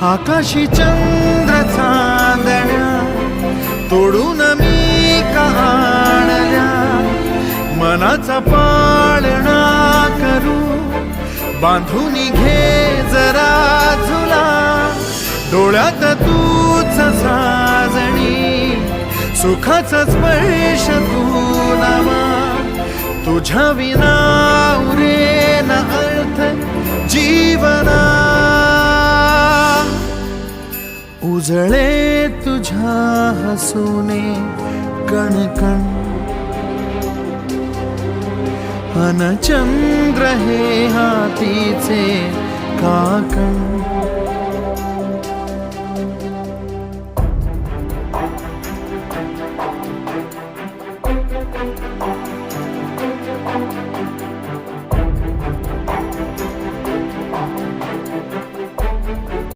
आकाशी चंद्र चांदण्या तोडून मी का आणल्या, मनाचा पाळणा करू बांधून घे जरा झुला, डोळ्यात तूच साजणी सुखाचा स्पर्श तू नामा, तुझ्या विना उरेन अर्थ जीवना, उजळे तुझ्या हसूने कणकण, अन चंद्र हे हातीचे काकण,